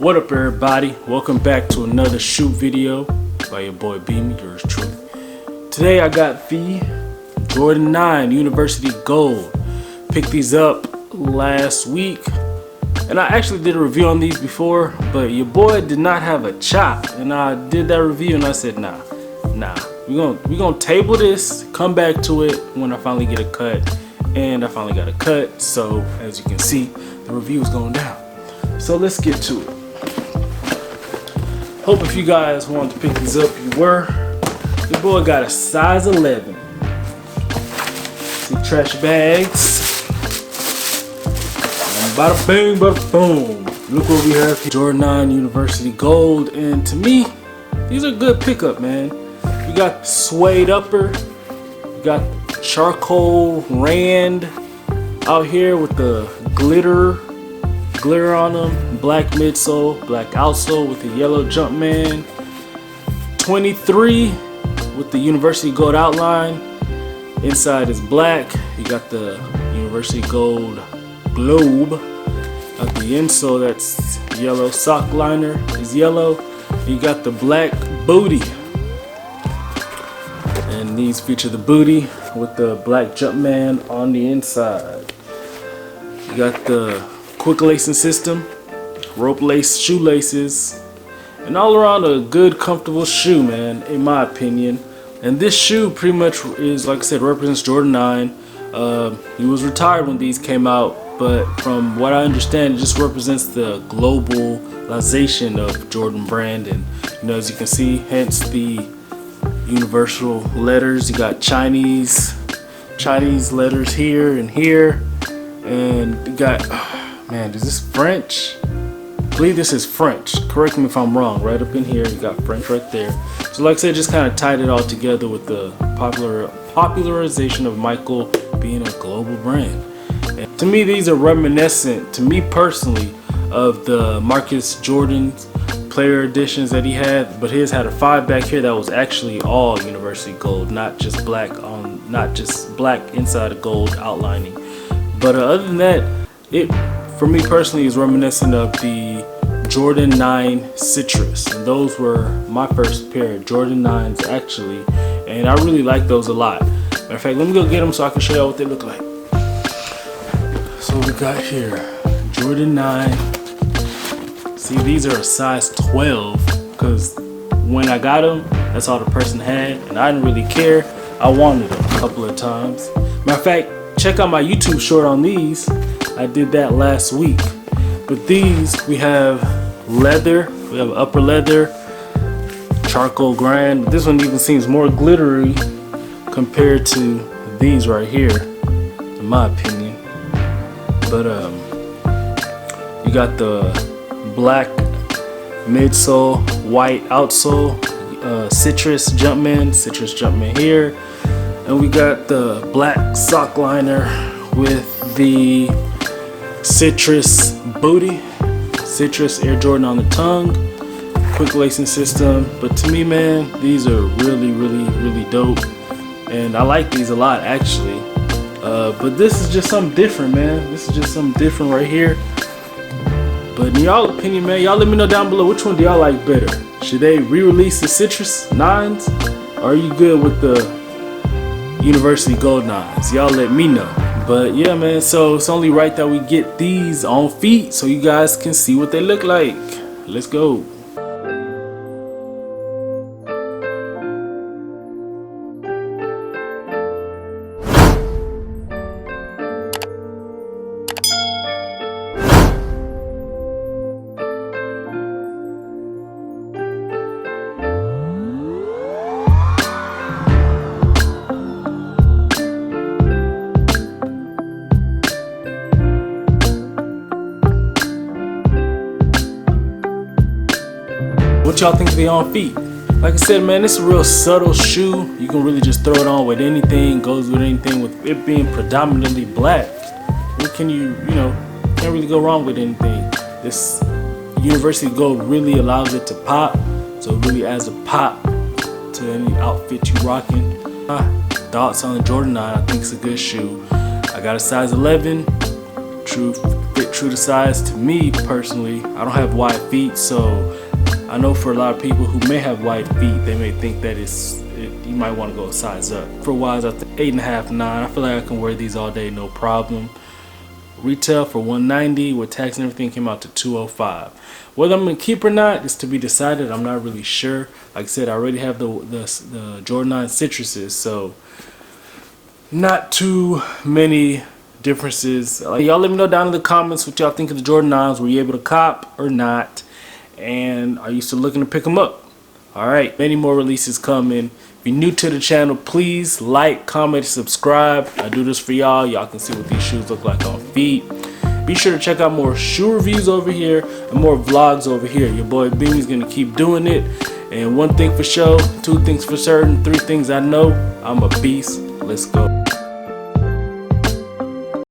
What up, everybody? Welcome back to another shoot video by your boy Beamy, yours truly. Today I got the Jordan 9 University Gold. Picked these up last week, and I actually did a review on these before, but your boy did not have a chop, and I did that review and I said nah, we're gonna table this, come back to it when I finally get a cut. And I finally got a cut, so as you can see, the review is going down. So let's get to it. Hope if you guys wanted to pick these up, you were. Your boy got a size 11. See trash bags. And bada bing, bada boom. Look what we have here. Jordan 9 University Gold. And to me, these are good pickup, man. You got suede upper. You got charcoal rand out here with the glitter on them, black midsole, black outsole with the yellow Jumpman, 23 with the University Gold outline. Inside is black. You got the University Gold globe at the insole, that's yellow. Sock liner is yellow. You got the black booty, and these feature the booty with the black Jumpman on the inside. You got the quick lacing system, rope lace shoelaces, and all around a good comfortable shoe, man, in my opinion. And this shoe pretty much is, like I said, represents Jordan 9. He was retired when these came out, but from what I understand, it just represents the globalization of Jordan brand. And you know, as you can see, hence the universal letters. You got Chinese letters here and here, and you got, man, is this French? I believe this is French. Correct me if I'm wrong. Right up in here, you got French right there. So like I said, just kind of tied it all together with the popularization of Michael being a global brand. And to me, these are reminiscent, to me personally, of the Marcus Jordan's player editions that he had, but his had a 5 back here that was actually all University Gold, not just black inside of gold outlining. But other than that, it for me personally is reminiscent of the Jordan 9 Citrus, and those were my first pair of Jordan 9s actually, and I really like those a lot. Matter of fact, let me go get them so I can show you what they look like. So we got here Jordan 9. See, these are a size 12 because when I got them, that's all the person had, and I didn't really care. I wanted them a couple of times. Matter of fact, check out my YouTube short on these. I did that last week. But these, we have leather, we have upper leather, charcoal grind. This one even seems more glittery compared to these right here, in my opinion. But you got the black midsole, white outsole, citrus Jumpman here, and we got the black sock liner with the citrus booty, citrus Air Jordan on the tongue, quick lacing system. But to me, man, these are really dope, and I like these a lot actually. But this is just something different, man. This is just something different right here. But in y'all opinion, man, y'all let me know down below, which one do y'all like better? Should they re-release the Citrus 9s? Or are you good with the University Gold 9s? Y'all let me know. But yeah, man, so it's only right that we get these on feet so you guys can see what they look like. Let's go. What y'all think of the on feet? Like I said, man, it's a real subtle shoe. You can really just throw it on with anything, goes with anything. With it being predominantly black, what can you can't really go wrong with anything. This University Gold really allows it to pop, so it really adds a pop to any outfit you rocking. Thoughts on the Jordan 9, I think it's a good shoe. I got a size 11, true true to size. To me personally, I don't have wide feet, so I know for a lot of people who may have wide feet, they may think that you might want to go a size up. For wise, I think 8.5, 9. I feel like I can wear these all day, no problem. Retail for $190 with tax and everything came out to $205. Whether I'm gonna keep or not is to be decided. I'm not really sure. Like I said, I already have the Jordan 9 Citruses, so not too many differences. Y'all let me know down in the comments what y'all think of the Jordan 9s. Were you able to cop or not? And are you still looking to pick them up? Alright, many more releases coming. If you're new to the channel, please like, comment, subscribe. I do this for y'all. Y'all can see what these shoes look like on feet. Be sure to check out more shoe reviews over here and more vlogs over here. Your boy Beamy's gonna keep doing it. And one thing for sure, two things for certain, three things I know. I'm a beast. Let's go.